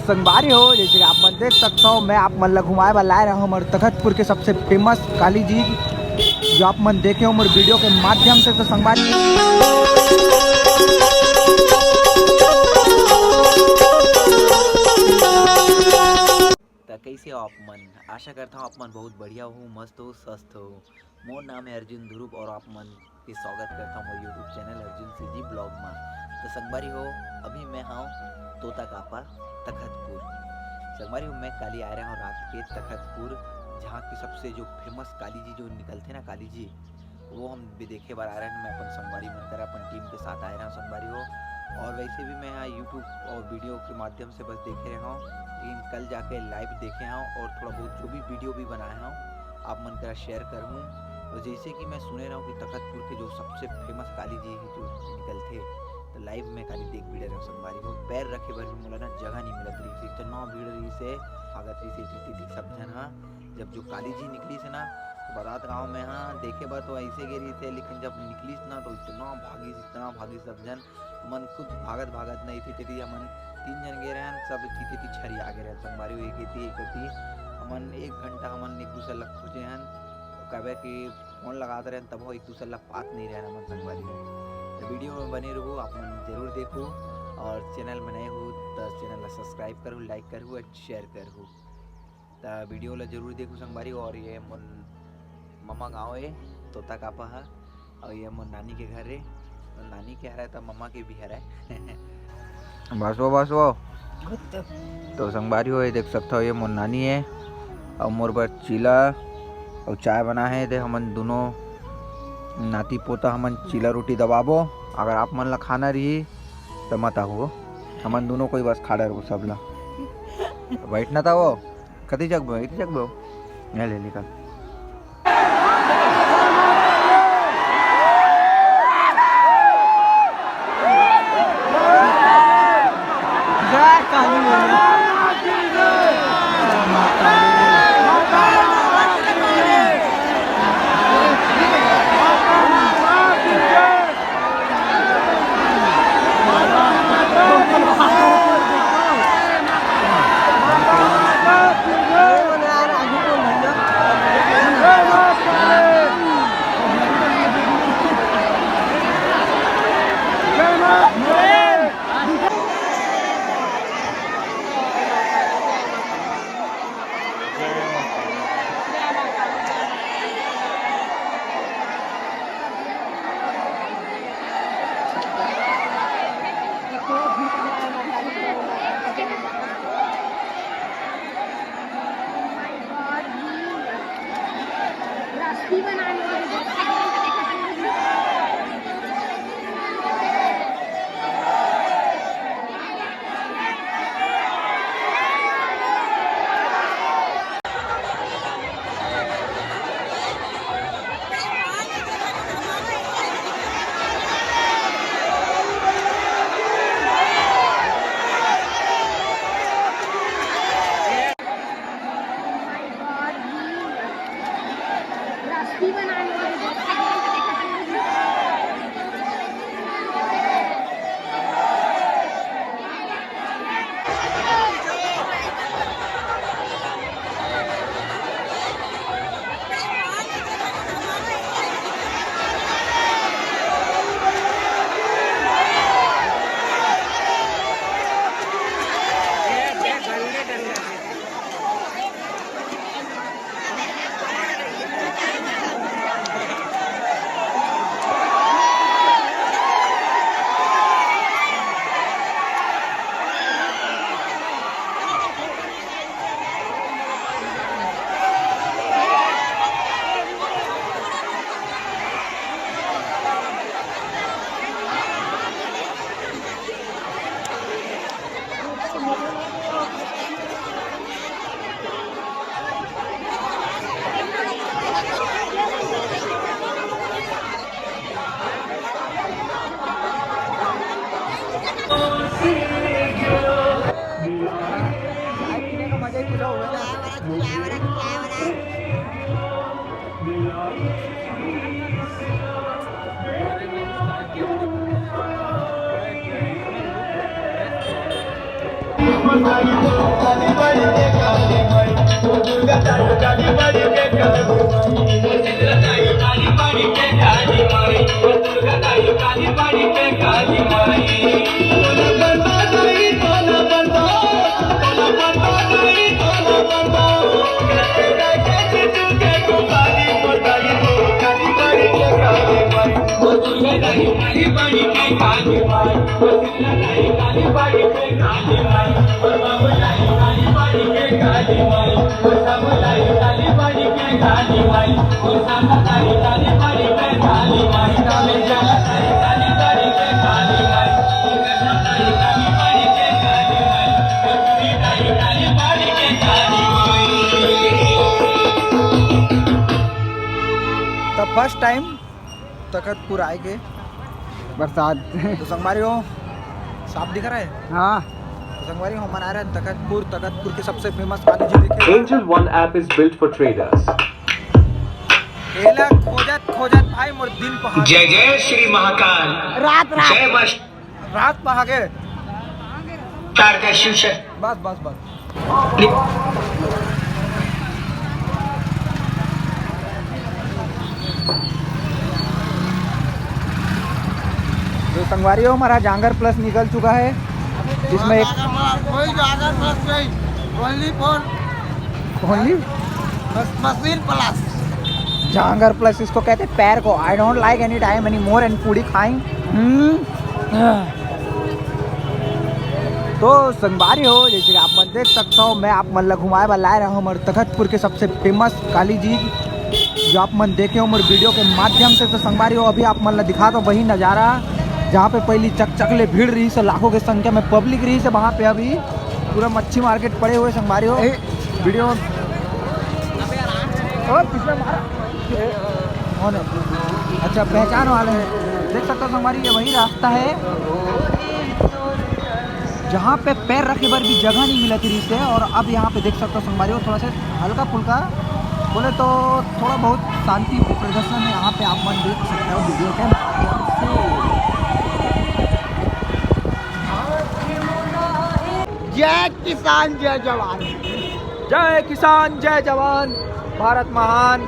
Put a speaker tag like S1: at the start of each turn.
S1: संगवारी हो, जैसे आप मन देख सकते हो, मैं आप मन ला घुमाए ला लाए रहा हूँ हमारे तखतपुर के सबसे फेमस काली जी, जो आप मन देखे हो हमारे वीडियो के माध्यम से। तो संगवारी
S2: कैसे हो आप मन? आशा करता हूँ आप मन बहुत बढ़िया हो, मस्त हो, स्वस्थ हो। मोर नाम है अर्जुन ध्रुव और आप मन के स्वागत करता हूँ मेरे YouTube channel Arjun CG blog में। तो संगवारी हो, अभी मैं हूँ तोता कापा तखतपुर। संगवारी हो, मैं काली आ रहा हूँ रात के तखतपुर, जहाँ की सबसे जो फेमस काली जी जो निकलते ना काली जी, वो हम भी देखे बार आ रहे हैं। मैं अपन संगवारी मिलकर अपन टीम के साथ आए रहा हूँ संगवारी हो। और वैसे भी मैं यहाँ यूट्यूब और वीडियो के माध्यम से बस देखे रहा हूँ, लेकिन कल जाके लाइव देखे हूँ और थोड़ा बहुत जो भी वीडियो भी बनाया हूँ आप मन करा शेयर करूँ। और जैसे कि मैं सुने रहा हूँ कि तखतपुर के जो सबसे फेमस काली जी जो निकलते, तो लाइव में काली देख भी रहे संगवारी को। पैर रखे भर भी मोला ना जगह नहीं मिलत रही से, इतना भीड़ रही से, भागत रही से सब जन। हाँ, जब जो काली जी निकली से ना, तो बारात गाँव में हाँ देखे बार तो ऐसे गिरी थे, लेकिन जब निकली ना तो इतना भागी सब जन। मन खुद भागत नहीं थी तेरी, हमन 3 जन गे रहे हैं, सब थी छरी आगे रहे संगवारी हुई एक होती। हमन 1 घंटा हमन एक दूसरे लग खोजे हैं, कहे कि फोन लगाते रहे तब हो एक दूसरे लग बात नहीं रहे हमन संगवारी हो। तो वीडियो में बने रहो, आप मन जरूर देखो, और चैनल में नए हो तो चैनल ला सब्सक्राइब करूँ, लाइक करूँ और शेयर करूँ। तो वीडियो ला जरूर देखो संगवारी। और ये मन मम्मा गाँव है तोता कापा है, और ये मन नानी के घर है, नानी के हरा है तो मम्मा के भी हरा है। बस वो तो संगवारी हो, देख सकते हो ये मोर नानी है, और मोर बर चीला और चाय बना है। दे हमन दोनों नाती पोता हमन चीला रोटी दबाबो। अगर आप मन ला खाना रही तो मत आओ, हमन दोनों कोई बस खा रहे सब ला बैठना था। वो कति जगबो यहाँ ले निकल।
S1: तो फर्स्ट टाइम तखतपुर आएंगे बरसात तो संगवारी हो साफ दिख रहा है।
S3: हाँ
S1: तो संगवारी हो मना रहे हैं तखतपुर के सबसे फेमस काली जी देखे
S4: Angel One app is built for traders.
S1: केला खोजत भाई मोर दिन पहाड़
S5: जय जय श्री महाकाल
S3: रात
S5: जय
S1: रात पहागे
S5: मास्टर का शिव
S1: बस तो संगवारी हो हमारा जांगर प्लस निकल चुका है इसमें एक ओनली
S3: मशीन प्लस
S1: जांगर प्लस इसको कहते हैं पैर को। I don't like any time any more and foodie खाइंग। तो संगवारी हो जैसे कि आप मन देख सकते हो मैं आप मन ला घुमाए वाला लाए रहा हूँ हमारे तखतपुर के सबसे फेमस काली जी जो आप मन देखे हो हमारे वीडियो के माध्यम से। तो संगवारी हो अभी आप मन ला दिखा दो वही नज़ारा जहाँ पे पहली चकचकले भीड़ रही से लाखों की संख्या में पब्लिक रही से वहाँ पे अभी पूरा मच्छी मार्केट पड़े हुए संगवारी हो वीडियो किसने मारा कौन है? अच्छा पहचान वाले हैं देख सकते हो संगवारी ये वही रास्ता है जहाँ पे पैर रखे पर भी जगह नहीं मिला थी से। और अब यहाँ पे देख सकते हो संगवारी हो थोड़ा सा हल्का फुल्का बोले तो थोड़ा बहुत शांति प्रदर्शन है यहाँ पे आप मन देख सकते हो वीडियो के माध्यम से।
S3: जय किसान जय जवान
S1: जय किसान जय जवान भारत महान।